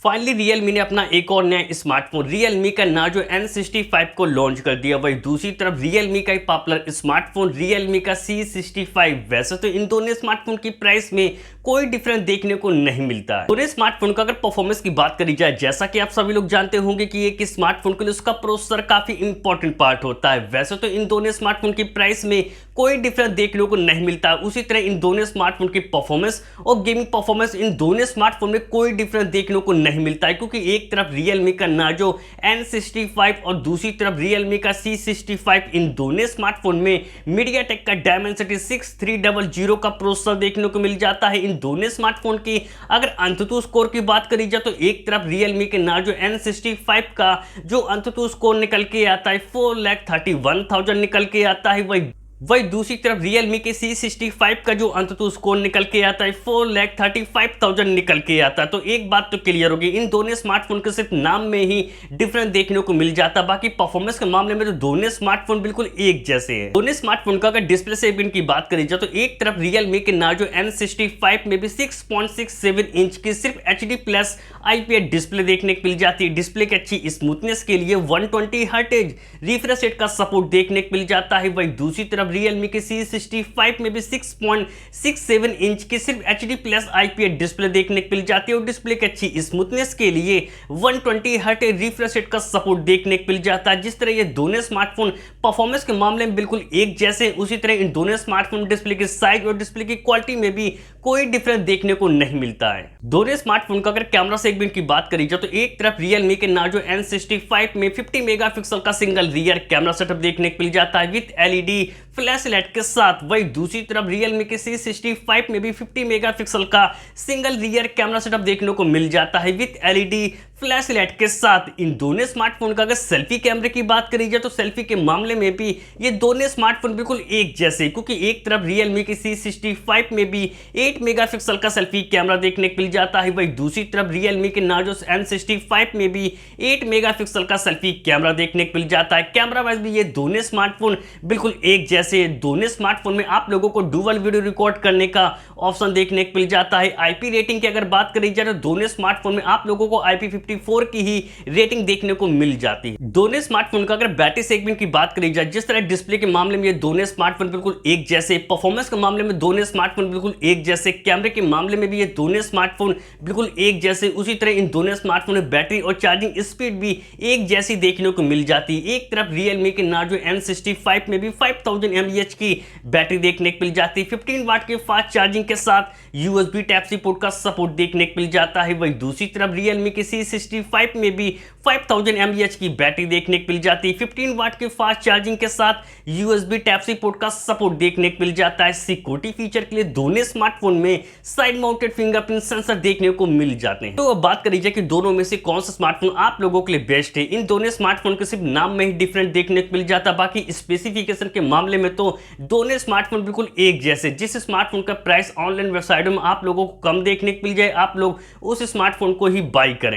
Finally Realme ने अपना एक और नया स्मार्टफोन Realme का Narzo N65 को लॉन्च कर दिया। वही दूसरी तरफ Realme का एक पॉपुलर स्मार्टफोन Realme का C65। वैसे तो इन दोनों स्मार्टफोन की प्राइस में कोई डिफरेंस देखने को नहीं मिलता है। दोनों स्मार्टफोन का अगर परफॉर्मेंस की बात करी जाए, जैसा कि आप सभी लोग जानते होंगे कि एक स्मार्टफोन के लिए उसका प्रोसेसर काफी इंपॉर्टेंट पार्ट होता है। वैसे तो इन दोनों स्मार्टफोन की प्राइस में कोई डिफरेंस देखने को नहीं मिलता है। उसी तरह इन दोनों स्मार्टफोन की परफॉर्मेंस और गेमिंग परफॉर्मेंस इन दोनों स्मार्टफोन में कोई डिफरेंस देखने को नहीं मिलता है, क्योंकि एक तरफ Realme का Narzo N65 और दूसरी तरफ Realme का C65। इन दोनों स्मार्टफोन में MediaTek का Dimensity 6300 का प्रोसेसर देखने को मिल जाता है। इन दोनों स्मार्टफोन की अगर अंततः स्कोर की बात करी जाए तो एक तरफ Realme के Narzo N65 का जो अंततः स्कोर निकल के आता है 4,31,000 निकल के आता है। वही दूसरी तरफ Realme के C65 का जो अंततः स्कोर निकल के आता है 4,35,000 निकल के आता है। तो एक बात तो क्लियर होगी, इन दोनों स्मार्टफोन के सिर्फ नाम में ही डिफरेंस देखने को मिल जाता है। बाकी परफॉर्मेंस के मामले में तो दोनों स्मार्टफोन बिल्कुल एक जैसे हैं। दोनों स्मार्टफोन का अगर डिस्प्ले सेगमेंट की बात करी जाए तो एक तरफ Realme के Narzo N65 में भी 6.67 इंच की सिर्फ HD+ IPS डिस्प्ले देखने को मिल जाती है। डिस्प्ले की अच्छी स्मूथनेस के लिए 120 हर्ट्ज रिफ्रेश रेट का सपोर्ट देखने को मिल जाता है। वही दूसरी तरफ Realme के C65 में भी 6.67 इंच की सिर्फ HD+ IPS डिस्प्ले देखने को मिल जाती है और डिस्प्ले की अच्छी स्मूथनेस के लिए 120 हर्ट्ज रिफ्रेश रेट का सपोर्ट देखने को मिल जाता है। जिस तरह ये दोनों स्मार्टफोन परफॉर्मेंस के मामले में बिल्कुल एक जैसे, उसी तरह इन दोनों स्मार्टफोन डिस्प्ले की साइज और डिस्प्ले की क्वालिटी में भी कोई डिफरेंस देखने को नहीं मिलता है। दोनों स्मार्टफोन का अगर कैमरा सेगमेंट की बात करी जाए तो एक तरफ Realme के Narzo N65 में 50 मेगापिक्सल का सिंगल रियर कैमरा सेटअप देखने को मिल जाता है विद LED फ्लैश लाइट के साथ। वही दूसरी तरफ Realme के C65 में भी 50 मेगापिक्सल का सिंगल रियर कैमरा सेटअप देखने को मिल जाता है विद LED फ्लैश लाइट के साथ। इन दोनों स्मार्टफोन का अगर सेल्फी कैमरे की बात करी जाए तो सेल्फी के मामले में भी ये दोनों स्मार्टफोन बिल्कुल एक जैसे, क्योंकि एक तरफ Realme के C65 में भी 8 मेगापिक्सल का सेल्फी कैमरा देखने को मिल जाता है। वही दूसरी तरफ Realme के Narzo N65 में भी 8 मेगापिक्सल का सेल्फी कैमरा देखने को मिल जाता है। कैमरा वाइज भी ये दोनों स्मार्टफोन बिल्कुल एक जैसे। दोनों स्मार्टफोन में आप लोगों को डुअल वीडियो रिकॉर्ड करने का ऑप्शन देखने को मिल जाता है। IP रेटिंग की अगर बात करी जाए तो दोनों स्मार्टफोन में आप लोगों को IP54 की ही रेटिंग देखने को मिल जाती है। दोनों स्मार्टफोन का अगर बैटरी सेगमेंट की बात करी जाए, जिस तरह डिस्प्ले के मामले में ये दोनों स्मार्टफोन बिल्कुल एक जैसे, परफॉर्मेंस के मामले में दोनों स्मार्टफोन बिल्कुल एक जैसे, कैमरे के मामले में भी ये दोनों स्मार्टफोन बिल्कुल एक जैसे, उसी तरह इन दोनों स्मार्टफोन में बैटरी और चार्जिंग स्पीड भी एक जैसी देखने को मिल जाती है। एक तरफ Realme के Narzo N65 में भी 5000 mAh की बैटरी देखने को मिल जाती है 15 वाट के फास्ट चार्जिंग के साथ USB Type-C पोर्ट का सपोर्ट देखने को मिल जाता है। वही दूसरी तरफ Realme के C65 में भी 5000 mAh की बैटरी देखने को मिल जाती है 15 वाट के फास्ट चार्जिंग के साथ USB Type-C पोर्ट का सपोर्ट देखने को मिल जाता है। सिक्योरिटी फीचर के लिए दोनों स्मार्टफोन में साइड माउंटेड फिंगरप्रिंट सेंसर देखने को मिल जाते हैं। तो अब बात करी जाए कि दोनों में से कौन सा स्मार्टफोन आप लोगों के लिए बेस्ट है। इन दोनों स्मार्टफोन के सिर्फ नाम में ही डिफरेंट देखने को मिल जाता है, बाकी स्पेसिफिकेशन के मामले में तो दोनों स्मार्टफोन बिल्कुल एक जैसे। जिस स्मार्टफोन का प्राइस ऑनलाइन वेबसाइटों में आप लोगों को कम देखने को मिल जाए, आप लोग उस स्मार्टफोन को ही बाई करें।